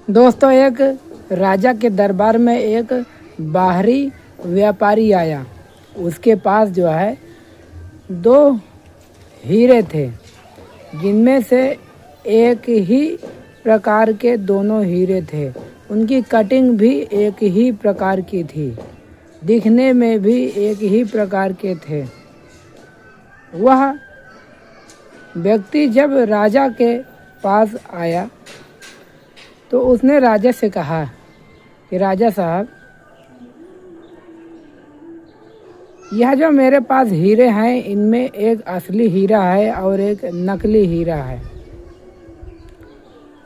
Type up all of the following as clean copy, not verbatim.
दोस्तों, एक राजा के दरबार में एक बाहरी व्यापारी आया। उसके पास जो है 2 हीरे थे, जिनमें से एक ही प्रकार के दोनों हीरे थे। उनकी कटिंग भी एक ही प्रकार की थी, दिखने में भी एक ही प्रकार के थे। वह व्यक्ति जब राजा के पास आया तो उसने राजा से कहा कि राजा साहब, यह जो मेरे पास हीरे हैं, इनमें एक असली हीरा है और एक नकली हीरा है।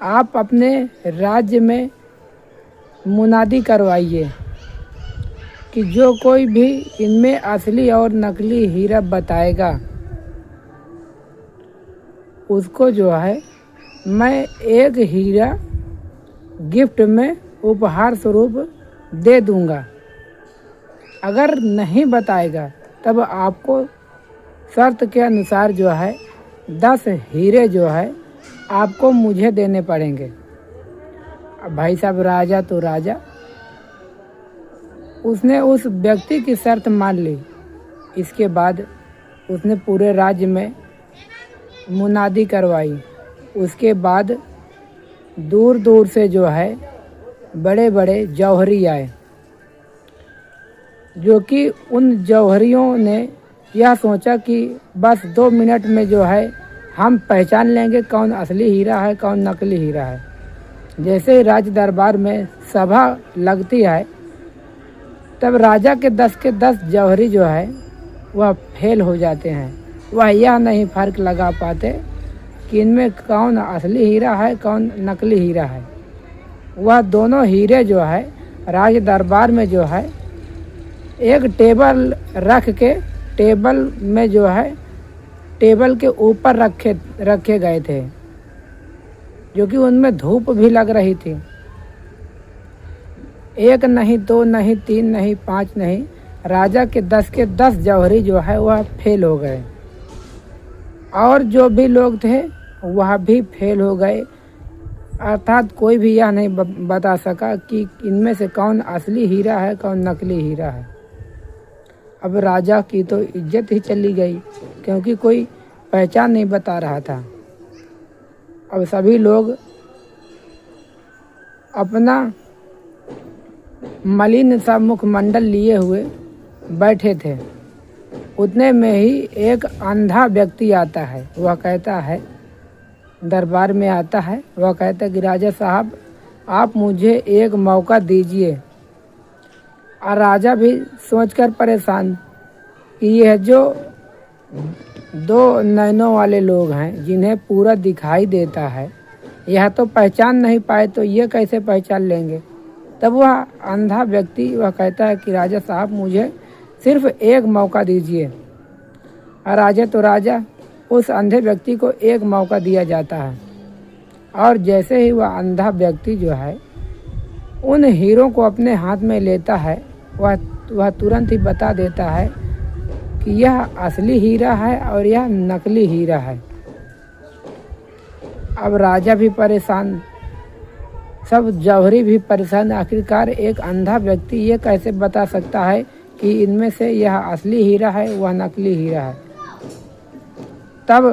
आप अपने राज्य में मुनादी करवाइए कि जो कोई भी इनमें असली और नकली हीरा बताएगा, उसको जो है मैं एक हीरा गिफ्ट में उपहार स्वरूप दे दूंगा। अगर नहीं बताएगा तब आपको शर्त के अनुसार जो है 10 हीरे जो है आपको मुझे देने पड़ेंगे। अब भाई साहब, राजा तो राजा, उसने उस व्यक्ति की शर्त मान ली। इसके बाद उसने पूरे राज्य में मुनादी करवाई। उसके बाद दूर दूर से जो है बड़े बड़े जौहरी आए, जो कि उन जौहरियों ने यह सोचा कि बस 2 मिनट में जो है हम पहचान लेंगे कौन असली हीरा है कौन नकली हीरा है। जैसे ही राज दरबार में सभा लगती है, तब राजा के 10 के 10 जौहरी जो है वह फेल हो जाते हैं। वह यह नहीं फर्क लगा पाते कि इनमें कौन असली हीरा है कौन नकली हीरा है। वह दोनों हीरे जो है राज दरबार में जो है एक टेबल रख के, टेबल में जो है टेबल के ऊपर रखे गए थे, जो कि उनमें धूप भी लग रही थी। 1 नहीं, 2 नहीं, 3 नहीं, 5 नहीं, राजा के 10 के 10 जौहरी जो है वह फेल हो गए और जो भी लोग थे वह भी फेल हो गए। अर्थात कोई भी यह नहीं बता सका कि इनमें से कौन असली हीरा है कौन नकली हीरा है। अब राजा की तो इज्जत ही चली गई, क्योंकि कोई पहचान नहीं बता रहा था। अब सभी लोग अपना मलिन सा मुखमंडल लिए हुए बैठे थे। उतने में ही एक अंधा व्यक्ति आता है। वह कहता है, दरबार में आता है, वह कहता है कि राजा साहब, आप मुझे एक मौका दीजिए। और राजा भी सोचकर परेशान कि यह जो 2 नैनों वाले लोग हैं, जिन्हें पूरा दिखाई देता है, यह तो पहचान नहीं पाए तो ये कैसे पहचान लेंगे। तब वह अंधा व्यक्ति वह कहता है कि राजा साहब, मुझे सिर्फ एक मौका दीजिए। और राजा तो राजा, उस अंधे व्यक्ति को एक मौका दिया जाता है। और जैसे ही वह अंधा व्यक्ति जो है उन हीरों को अपने हाथ में लेता है, वह तुरंत ही बता देता है कि यह असली हीरा है और यह नकली हीरा है। अब राजा भी परेशान, सब जौहरी भी परेशान। आखिरकार एक अंधा व्यक्ति ये कैसे बता सकता है कि इनमें से यह असली हीरा है वह नकली हीरा है। तब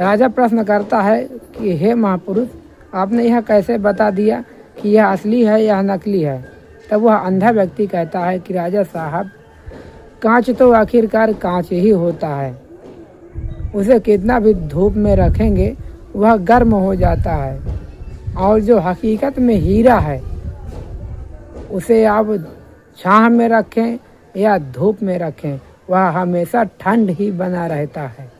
राजा प्रश्न करता है कि हे महापुरुष, आपने यह कैसे बता दिया कि यह असली है या नकली है। तब वह अंधा व्यक्ति कहता है कि राजा साहब, कांच तो आखिरकार कांच ही होता है, उसे कितना भी धूप में रखेंगे वह गर्म हो जाता है। और जो हकीकत में हीरा है, उसे आप छाह में रखें या धूप में रखें, वह हमेशा ठंड ही बना रहता है।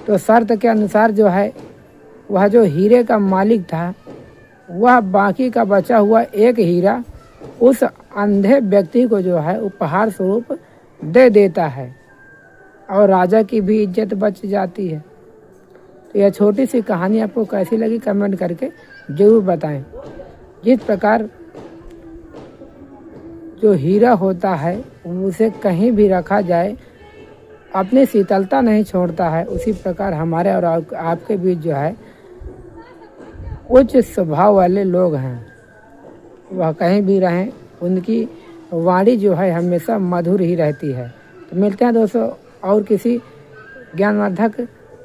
तो शर्त के अनुसार जो है वह जो हीरे का मालिक था, वह बाकी का बचा हुआ एक हीरा उस अंधे व्यक्ति को जो है उपहार स्वरूप दे देता है और राजा की भी इज्जत बच जाती है। तो यह छोटी सी कहानी आपको कैसी लगी कमेंट करके ज़रूर बताएं। जिस प्रकार जो हीरा होता है उसे कहीं भी रखा जाए अपनी शीतलता नहीं छोड़ता है, उसी प्रकार हमारे और आपके बीच जो है उच्च स्वभाव वाले लोग हैं, वह कहीं भी रहें उनकी वाणी जो है हमेशा मधुर ही रहती है। तो मिलते हैं दोस्तों और किसी ज्ञानवर्धक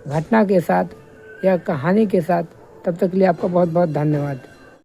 घटना के साथ या कहानी के साथ, तब तक के लिए आपका बहुत बहुत धन्यवाद।